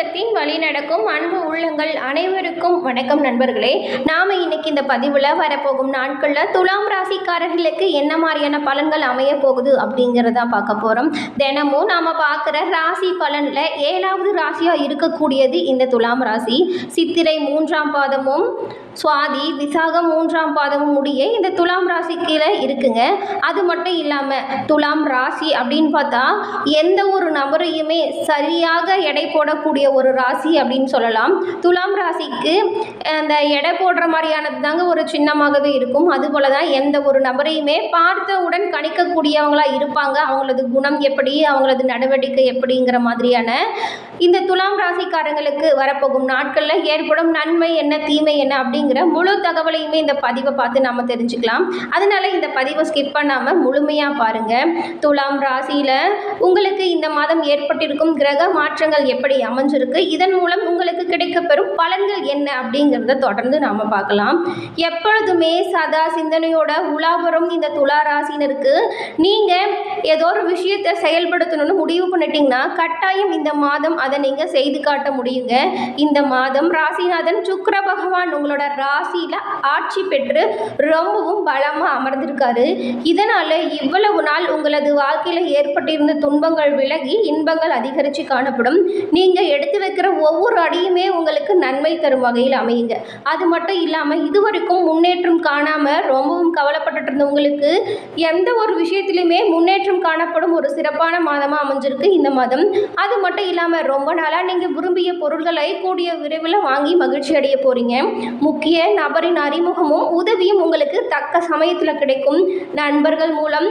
குலத்தின் வழி நடக்கும் அன்பு உள்ளங்கள் அனைவருக்கும் வணக்கம் நண்பர்களே. நாம இன்னைக்கு இந்த பதிவில் வரப்போகும் நாட்களில் துலாம் ராசிக்காரர்களுக்கு என்ன மாதிரியான பலன்கள் அமைய போகுது அப்படிங்கிறத பார்க்க போகிறோம். தினமும் நாம் பார்க்குற ராசி பலனில் 7வது ராசியாக இருக்கக்கூடியது இந்த துலாம் ராசி. சித்திரை 3ஆம் பாதமும் சுவாதி விசாகம் 3ஆம் பாதமும் முடிய இந்த துலாம் ராசி கீழே இருக்குங்க. அது மட்டும் இல்லாமல் துலாம் ராசி அப்படின்னு பார்த்தா எந்த ஒரு நபரையுமே சரியாக எடை போடக்கூடிய ஒரு ராசி அப்படின்னு சொல்லலாம். துலாம் ராசிக்கு அந்த எடை போடுற மாதிரியானது தாங்க ஒரு சின்னமாகவே இருக்கும். அதுபோல தான் எந்த ஒரு நபரையுமே பார்த்தவுடன் கணிக்கக்கூடியவங்களா இருப்பாங்க. அவங்களது குணம் எப்படி, அவங்களது நடவடிக்கை எப்படிங்கிற மாதிரியான இந்த துலாம் ராசிக்காரங்களுக்கு வரப்போகும் நாட்களில் ஏற்படும் நன்மை என்ன தீமை என்ன அப்படிங்கிற முழு தகவலையுமே இந்த பதிவை பார்த்து நாம் தெரிஞ்சுக்கலாம். அதனால இந்த பதிவை ஸ்கிப் பண்ணாமல் முழுமையாக பாருங்கள். துலாம் ராசியில் உங்களுக்கு இந்த மாதம் ஏற்பட்டிருக்கும் கிரக மாற்றங்கள் எப்படி அமைஞ்சிருக்கு, இதன் மூலம் உங்களுக்கு கிடைக்கப்பெறும் பலன்கள் என்ன அப்படிங்கிறத தொடர்ந்து நாம் பார்க்கலாம். எப்பொழுதுமே சதா சிந்தனையோட உலாவரும் இந்த துலா ராசினருக்கு நீங்கள் ஏதோ ஒரு விஷயத்தை செயல்படுத்தணும்னு முடிவு பண்ணிட்டீங்கன்னா கட்டாயம் இந்த மாதம் அதை நீங்கள் செய்து காட்ட முடியுங்க. இந்த மாதம் ராசிநாதன் சுக்கிர பகவான் உங்களோட ராசியில் ஆட்சி பெற்று ரொம்பவும் பலமாக அமர்ந்திருக்காரு. இதனால் இவ்வளவு நாள் உங்களது வாழ்க்கையில் ஏற்பட்டிருந்த துன்பங்கள் விலகி இன்பங்கள் அதிகரித்து காணப்படும். நீங்கள் எடுத்து வைக்கிற ஒவ்வொரு அடியுமே உங்களுக்கு நன்மை தரும் வகையில் அமையுங்க. அது மட்டும் இல்லாமல் இதுவரைக்கும் முன்னேற்றம் காணாமல் ரொம்பவும் கவலைப்பட்டு இருந்த உங்களுக்கு எந்த ஒரு விஷயத்திலுமே முன்னேற்றம் காணப்படும் ஒரு சிறப்பான மாதமாக அமைஞ்சிருக்கு இந்த மாதம். அது மட்டும் இல்லாமல் ரொம்ப நாளாக நீங்கள் விரும்பிய பொருட்களை கூடிய விரைவில் வாங்கி மகிழ்ச்சி அடைய போகிறீங்க. முக்கிய நபரின் அறிமுகமும் உதவியும் உங்களுக்கு தக்க சமயத்தில் கிடைக்கும். நண்பர்கள் மூலம்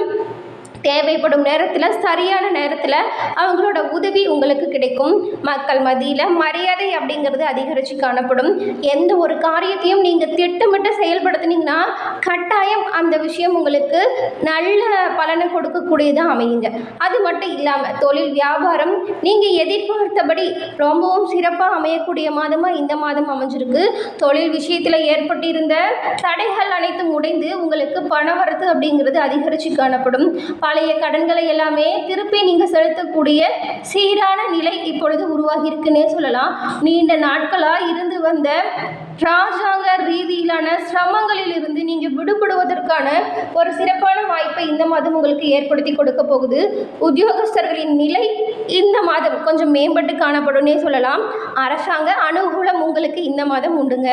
தேவைப்படும் நேரத்தில் சரியான நேரத்தில் அவங்களோட உதவி உங்களுக்கு கிடைக்கும். மக்கள் மத்தியில் மரியாதை அப்படிங்கிறது அதிகரித்து காணப்படும். எந்த ஒரு காரியத்தையும் நீங்கள் திட்டமிட்டு செயல்படுத்தினீங்கன்னா கட்டாயம் அந்த விஷயம் உங்களுக்கு நல்ல பலனை கொடுக்கக்கூடியதாக அமையுங்க. அது மட்டும் இல்லாமல் தொழில் வியாபாரம் நீங்கள் எதிர்பார்த்தபடி ரொம்பவும் சிறப்பாக அமையக்கூடிய மாதமாக இந்த மாதம் அமைஞ்சிருக்கு. தொழில் விஷயத்தில் ஏற்பட்டிருந்த தடைகள் அனைத்தும் உடைந்து உங்களுக்கு பணவரத்து அப்படிங்கிறது அதிகரித்து காணப்படும். பழைய கடன்களை எல்லாமே திருப்பி நீங்கள் செலுத்தக்கூடிய சீரான நிலை இப்பொழுது உருவாகி இருக்குன்னே சொல்லலாம். நீண்ட நாட்களாக இருந்து வந்த ராஜாங்க ரீதியிலான சிரமங்களில் இருந்து நீங்கள் விடுபடுவதற்கான ஒரு சிறப்பான வாய்ப்பை இந்த மாதம் உங்களுக்கு ஏற்படுத்தி கொடுக்க போகுது. உத்தியோகஸ்தர்களின் நிலை இந்த மாதம் கொஞ்சம் மேம்பட்டு காணப்படும்னே சொல்லலாம். அரசாங்க அனுகூலம் உங்களுக்கு இந்த மாதம் உண்டுங்க.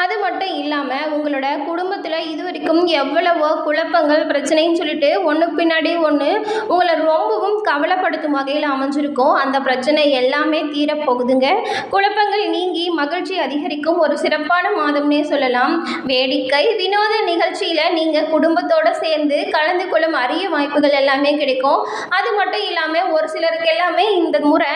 அது மட்டும் இல்லாமல் உங்களோட குடும்பத்தில் இதுவரைக்கும் எவ்வளவோ குழப்பங்கள் பிரச்சனைன்னு சொல்லிட்டு ஒன்று பின்னாடி ஒன்று உங்களை ரொம்பவும் கவலைப்படுத்தும் வகையில் அமைஞ்சிருக்கும். அந்த பிரச்சனை எல்லாமே தீரப்போகுதுங்க. குழப்பங்கள் நீங்கி மகிழ்ச்சி அதிகரிக்கும் ஒரு சிறப்பான மாதம்னே சொல்லலாம். வேடிக்கை வினோத நிகழ்ச்சியில் நீங்கள் குடும்பத்தோடு சேர்ந்து கலந்து கொள்ளும் அரிய வாய்ப்புகள் எல்லாமே கிடைக்கும். அது மட்டும் இல்லாமல் ஒரு சிலருக்கு எல்லாமே இந்த முறை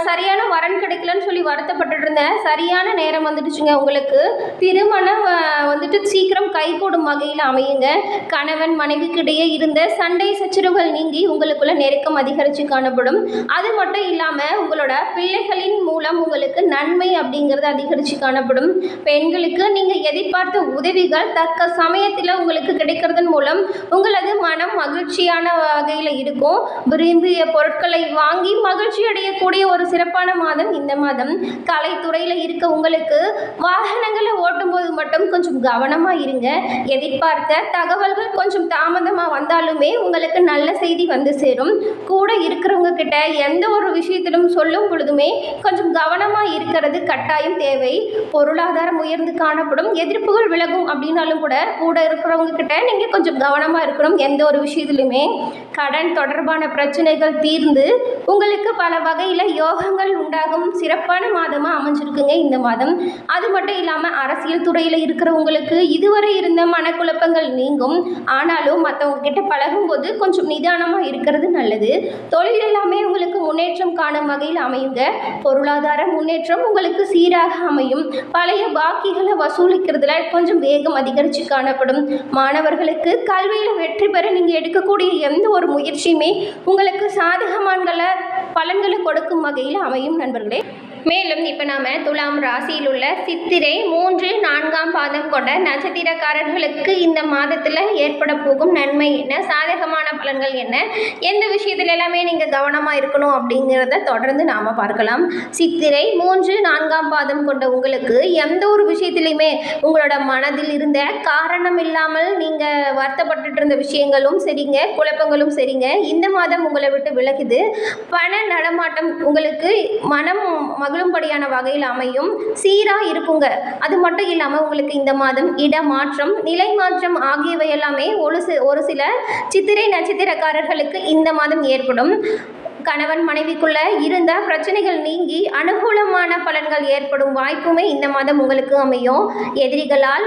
சரியான வரன் கிடைக்கலன்னு சொல்லி வருத்தப்பட்டு இருந்த சரியான நேரம் வந்துடுச்சுங்க. உங்களுக்கு திருமணம் வந்துட்டு சீக்கிரம் கைகூடும் வகையில் அமையுங்க. கணவன் மனைவிக்கிடையே இருந்த சண்டை சச்சரவுகள் நீங்கி உங்களுக்குள்ள நெருக்கம் அதிகரித்து காணப்படும். அது மட்டும் இல்லாமல் உங்களோட பிள்ளைகளின் மூலம் உங்களுக்கு நன்மை அப்படிங்கிறது அதிகரித்து காணப்படும். பெண்களுக்கு நீங்கள் எதிர்பார்த்த உதவிகள் தக்க சமயத்தில் உங்களுக்கு கிடைக்கிறதன் மூலம் உங்களது மனம் மகிழ்ச்சியான வகையில் இருக்கும். விரும்பிய பொருட்களை வாங்கி மகிழ்ச்சி அடையக்கூடிய ஒரு சிறப்பான மாதம் இந்த மாதம். கலைத்துறையில் இருக்க உங்களுக்கு வாகனங்களை ஓட்டும்போது மட்டும் கொஞ்சம் கவனமாக இருங்க. எதிர்பார்த்த தகவல்கள் கொஞ்சம் தாமதமாக வந்தாலுமே உங்களுக்கு நல்ல செய்தி வந்து சேரும். கூட இருக்கிறவங்க கிட்ட எந்த ஒரு விஷயத்திலும் சொல்லும் பொழுதுமே கொஞ்சம் கவனமாக இருக்கிறது கட்டாயம் தேவை. பொருளாதாரம் உயர்ந்து காணப்படும். எதிர்ப்புகள் விலகும் அப்படின்னாலும் கூட இருக்கிறவங்க கிட்ட நீங்கள் கொஞ்சம் கவனமாக இருக்கணும். எந்த ஒரு விஷயத்திலுமே கடன் தொடர்பான பிரச்சனைகள் தீர்ந்து உங்களுக்கு பல வகையில் யோகங்கள் உண்டாகும் சிறப்பான மாதமாக அமைஞ்சிருக்குங்க இந்த மாதம். அது மட்டும் இல்லாமல் அரசியல் துறையில் இருக்கிறவங்களுக்கு இதுவரை இருந்த மனக்குழப்பங்கள் நீங்கும். ஆனாலும் மற்றவங்க கிட்ட பழகும்போது கொஞ்சம் நிதானமாக இருக்கிறது நல்லது. தொழில் எல்லாமே உங்களுக்கு முன்னேற்றம் காணும் வகையில் அமையுங்க. பொருளாதார முன்னேற்றம் உங்களுக்கு சீராக அமையும். பழைய பாக்கிகளை வசூலிக்கிறதுல கொஞ்சம் வேகம் அதிகரித்து காணப்படும். மாணவர்களுக்கு கல்வியில் வெற்றி பெற நீங்கள் எடுக்கக்கூடிய எந்த ஒரு முயற்சியுமே உங்களுக்கு சாதகமான்களை பலன்களை கொடுக்கும் வகையில் அமையும் நண்பர்களே. மேலும் இப்போ நாம் துலாம் ராசியில் உள்ள சித்திரை 3, 4ஆம் பாதம் கொண்ட நட்சத்திரக்காரர்களுக்கு இந்த மாதத்தில் ஏற்பட போகும் நன்மை என்ன, சாதகமான பலன்கள் என்ன, எந்த விஷயத்துல எல்லாமே நீங்கள் கவனமாக இருக்கணும் அப்படிங்கிறத தொடர்ந்து நாம் பார்க்கலாம். சித்திரை 3, 4ஆம் பாதம் கொண்ட உங்களுக்கு எந்த ஒரு விஷயத்துலையுமே உங்களோட மனதில் இருந்த காரணம் இல்லாமல் நீங்கள் வருத்தப்பட்டு இருந்த விஷயங்களும் சரிங்க, குழப்பங்களும் சரிங்க, இந்த மாதம் உங்களை விட்டு விலகுது. பண நடமாட்டம் உங்களுக்கு மனம் மகிழும்படியான வகையில் அமையும், சீராக இருக்குங்க. அது மட்டும் இல்லாமல் உங்களுக்கு இந்த மாதம் இடமாற்றம், நிலை மாற்றம் ஆகியவை எல்லாமே ஒரு சில சித்திரை நட்சத்திரக்காரர்களுக்கு இந்த மாதம் ஏற்படும். கணவன் மனைவிக்குள்ள இருந்த பிரச்சனைகள் நீங்கி அனுகூலமான பலன்கள் ஏற்படும் வாய்ப்புமே இந்த மாதம் உங்களுக்கு அமையும். எதிரிகளால்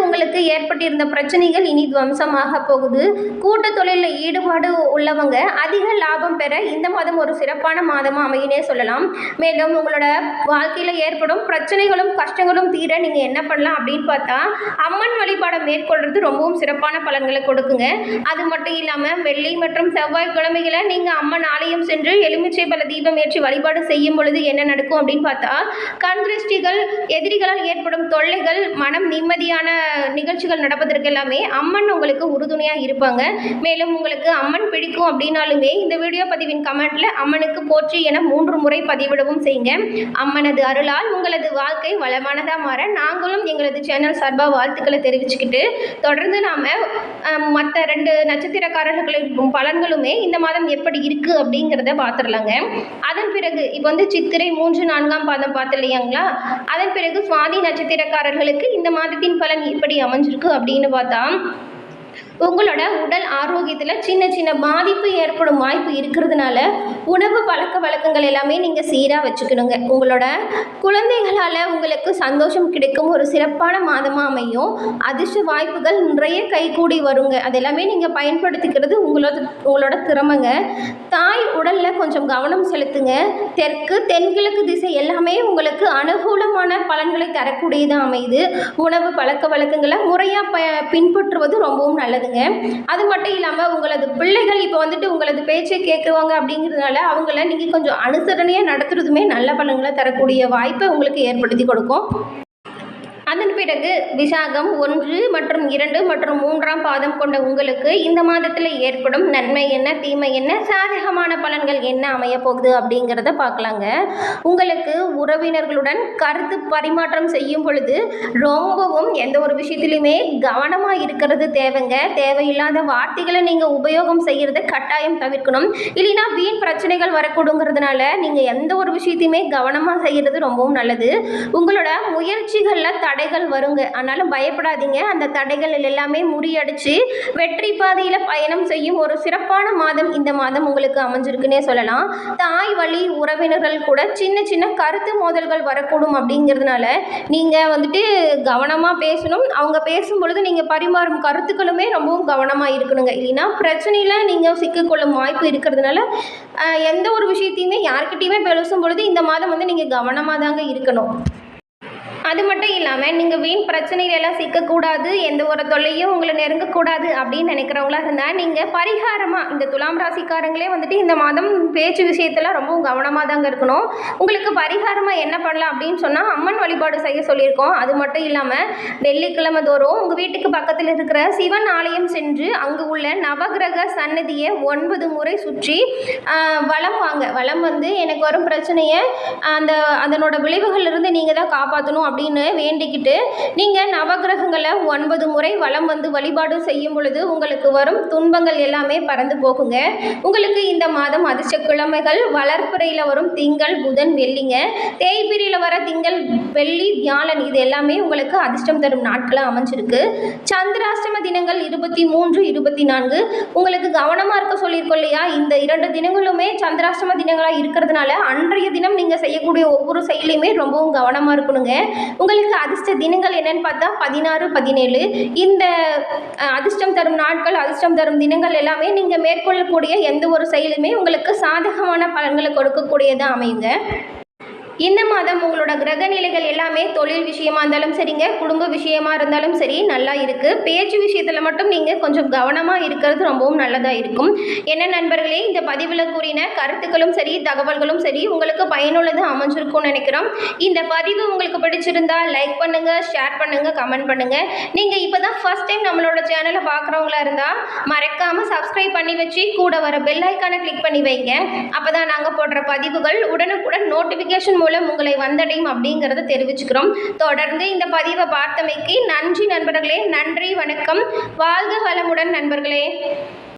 உங்களுக்கு ஏற்பட்டிருந்த பிரச்சனைகள் இனி துவம்சமாக போகுது. கூட்டு தொழிலில் ஈடுபாடு உள்ளவங்க அதிக லாபம் பெற இந்த மாதம் ஒரு சிறப்பான மாதமாக அமையினே சொல்லலாம். மேலும் உங்களோட வாழ்க்கையில் ஏற்படும் பிரச்சனைகளும் கஷ்டங்களும் தீர நீங்கள் என்ன பண்ணலாம் அப்படின்னு பார்த்தா, அம்மன் வழிபாடை மேற்கொள்றது ரொம்பவும் சிறப்பான பலன்களை கொடுக்குங்க. அது மட்டும் இல்லாமல் வெள்ளி மற்றும் செவ்வாய்க்கிழமைகளை நீங்கள் அம்மன் ஆலயம் சென்று எலுமிச்சை பல தீபம் ஏற்றி வழிபாடு செய்யும் பொழுது என்ன நடக்கும் அப்படின்னு பார்த்தா, கண் திருஷ்டிகள், எதிரிகளால் ஏற்படும் தொல்லைகள், மனம் நிம்மதியான நிகழ்ச்சிகள் நடப்பதற்கு எல்லாமே அம்மன் உங்களுக்கு உறுதுணையாக இருப்பாங்க. மேலும் உங்களுக்கு அம்மன் பிடிக்கும் அப்படின்னாலுமே இந்த வீடியோ பதிவின் கமெண்ட்ல அம்மனுக்கு போற்றி என 3 முறை பதிவிடவும் செய்யுங்க. அம்மனது அருளால் உங்களது வாழ்க்கை வளமானதாக மாற நாங்களும் எங்களது சேனல் சார்பாக வாழ்த்துக்களை தெரிவிச்சுக்கிட்டு, தொடர்ந்து நாம் மற்ற 2 நட்சத்திரக்காரர்களின் பலன்களுமே இந்த மாதம் எப்படி இருக்கு அப்படிங்கிறத பார்த்துடலாங்க. அதன் பிறகு இப்போ சித்திரை 3, 4ஆம் பாதம் பார்த்து இல்லையாங்களா, அதன் பிறகு சுவாதி நட்சத்திரக்காரர்களுக்கு இந்த மாதத்தின் பலன் எப்படி அமைஞ்சிருக்கு அப்படின்னு பார்த்தா, உங்களோட உடல் ஆரோக்கியத்தில் சின்ன சின்ன பாதிப்பு ஏற்படும் வாய்ப்பு இருக்கிறதுனால உணவு பழக்க வழக்கங்கள் எல்லாமே நீங்கள் சீராக வச்சுக்கணுங்க. உங்களோட குழந்தைகளால் உங்களுக்கு சந்தோஷம் கிடைக்கும் ஒரு சிறப்பான மாதமாக அமையும். அதிர்ஷ்ட வாய்ப்புகள் நிறைய கைகூடி வருங்க. அதெல்லாமே நீங்கள் பயன்படுத்திக்கிறது உங்களோட திறமைங்க. தாய் உடலில் கொஞ்சம் கவனம் செலுத்துங்க. தெற்கு தென்கிழக்கு திசை எல்லாமே உங்களுக்கு அனுகூலமான பலன்களை தரக்கூடியதாக அமையுது. உணவு பழக்க வழக்கங்களை முறையாக பின்பற்றுவது ரொம்பவும் நல்லது. அது மட்டும் இல்லாமல் உங்களது பிள்ளைகள் இப்போ உங்களது பேச்சை கேட்குவாங்க அப்படிங்கிறதுனால அவங்கள நீங்கள் கொஞ்சம் அனுசரணையாக நடத்துறதுமே நல்ல பலன்களை தரக்கூடிய வாய்ப்பை உங்களுக்கு ஏற்படுத்தி கொடுக்கும். அதன் பிறகு விசாகம் 1 மற்றும் 2 மற்றும் 3ஆம் பாதம் கொண்ட உங்களுக்கு இந்த மாதத்தில் ஏற்படும் நன்மை என்ன, தீமை என்ன, சாதகமான பலன்கள் என்ன அமைய போகுது அப்படிங்கிறத பார்க்கலாங்க. உங்களுக்கு உறவினர்களுடன் கருத்து பரிமாற்றம் செய்யும் பொழுது ரொம்பவும் எந்த ஒரு விஷயத்திலுமே கவனமாக இருக்கிறது தேவைங்க. தேவையில்லாத வார்த்தைகளை நீங்கள் உபயோகம் செய்கிறத கட்டாயம் தவிர்க்கணும். இல்லைன்னா வீண் பிரச்சனைகள் வரக்கூடுங்கிறதுனால நீங்கள் எந்த ஒரு விஷயத்தையுமே கவனமாக செய்கிறது ரொம்பவும் நல்லது. உங்களோட முயற்சிகளில் தடைகள் வருங்க, ஆனாலும் பயப்படாதீங்க. அந்த தடைகள் எல்லாமே முறியடிச்சு வெற்றி பாதையில் பயணம் செய்யும் ஒரு சிறப்பான மாதம் இந்த மாதம் உங்களுக்கு அமைஞ்சிருக்குன்னே சொல்லலாம். தாய் வழி உறவினர்கள் கூட சின்ன சின்ன கருத்து மோதல்கள் வரக்கூடும் அப்படிங்கிறதுனால நீங்கள் கவனமாக பேசணும். அவங்க பேசும் பொழுது நீங்கள் பரிமாறும் கருத்துக்களுமே ரொம்பவும் கவனமாக இருக்கணுங்க. இல்லைன்னா பிரச்சனையில் நீங்கள் சிக்கிக்கொள்ளும் வாய்ப்பு இருக்கிறதுனால எந்த ஒரு விஷயத்தையுமே யார்கிட்டையுமே பேசும் பொழுது இந்த மாதம் நீங்கள் கவனமாக தாங்க இருக்கணும். அது மட்டும் இல்லாமல் நீங்கள் வீண் பிரச்சனைகளெல்லாம் சிக்கக்கூடாது, எந்த ஒரு தொல்லையும் உங்களை நெருங்கக்கூடாது அப்படின்னு நினைக்கிறவங்களா இருந்தால் நீங்கள் பரிகாரமாக இந்த துலாம் ராசிக்காரங்களே இந்த மாதம் பேச்சு விஷயத்தில் ரொம்பவும் கவனமாக தாங்க இருக்கணும். உங்களுக்கு பரிகாரமாக என்ன பண்ணலாம் அப்படின்னு சொன்னால் அம்மன் வழிபாடு செய்ய சொல்லியிருக்கோம். அது மட்டும் இல்லாமல் வெள்ளிக்கிழமை தோறும் உங்கள் வீட்டுக்கு பக்கத்தில் இருக்கிற சிவன் ஆலயம் சென்று அங்கு உள்ள நவகிரக சன்னதியை 9 முறை சுற்றி வலம் வாங்க. வலம் எனக்கு வரும் பிரச்சனையை அதனோட விளைவுகளிலிருந்து நீங்கள் தான் காப்பாற்றணும் அப்படின்னு வேண்டிக்கிட்டு நீங்கள் நவகிரகங்களை 9 முறை வலம் வழிபாடு செய்யும் பொழுது உங்களுக்கு வரும் துன்பங்கள் எல்லாமே பறந்து போகுங்க. உங்களுக்கு இந்த மாதம் அதிர்ஷ்ட கிழமைகள் வளர்ப்பிறையில் வரும் திங்கள், புதன், வெள்ளிங்க. தேய்பிரியில் வர திங்கள், வெள்ளி, வியாழன் இது எல்லாமே உங்களுக்கு அதிர்ஷ்டம் தரும் நாட்களாக அமைஞ்சிருக்கு. சந்திராஷ்டம தினங்கள் 23, 24 உங்களுக்கு கவனமாக இருக்க சொல்லியிருக்கோம் இல்லையா. இந்த 2 தினங்களுமே சந்திராஷ்டம தினங்களாக இருக்கிறதுனால அன்றைய தினம் நீங்கள் செய்யக்கூடிய ஒவ்வொரு செயலையுமே ரொம்பவும் கவனமாக இருக்கணுங்க. உங்களுக்கு அதிர்ஷ்ட தினங்கள் என்னன்னு பார்த்தா 16, 17 இந்த அதிர்ஷ்டம் தரும் நாட்கள், அதிர்ஷ்டம் தரும் தினங்கள் எல்லாமே நீங்கள் மேற்கொள்ளக்கூடிய எந்த ஒரு செயலுமே உங்களுக்கு சாதகமான பலன்களை கொடுக்கக்கூடியதாக அமையுங்க. இந்த மாதம் உங்களோட கிரக நிலைகள் எல்லாமே தொழில் விஷயமா இருந்தாலும் சரிங்க, குடும்ப விஷயமா இருந்தாலும் சரி நல்லா இருக்கு. பேச்சு விஷயத்துல மட்டும் நீங்க கொஞ்சம் கவனமா இருக்கிறது ரொம்பவும் நல்லதா இருக்கும். என்ன நண்பர்களே, இந்த பதிவுல கூறின கருத்துக்களும் சரி, தகவல்களும் சரி உங்களுக்கு பயனுள்ளது அமைஞ்சிருக்கும்னு நினைக்கிறோம். இந்த பதிவு உங்களுக்கு பிடிச்சிருந்தா லைக் பண்ணுங்க, ஷேர் பண்ணுங்க, கமெண்ட் பண்ணுங்க. நீங்க இப்பதான் ஃபர்ஸ்ட் டைம் நம்மளோட சேனலை பார்க்குறவங்களா இருந்தா மறக்காம சப்ஸ்கிரைப் பண்ணி வச்சு கூட வர பெல் ஐக்கானை கிளிக் பண்ணி வைங்க. அப்பதான் நாங்க போடுற பதிவுகள் உடனுக்குடன் நோட்டிபிகேஷன் மூலம் உங்களை வந்தடையும் அப்படிங்கறத தெரிவிச்சுக்கிறோம். தொடர்ந்து இந்த பதிவை பார்த்தமைக்கு நன்றி நண்பர்களே. நன்றி, வணக்கம். வாழ்க வளமுடன் நண்பர்களே.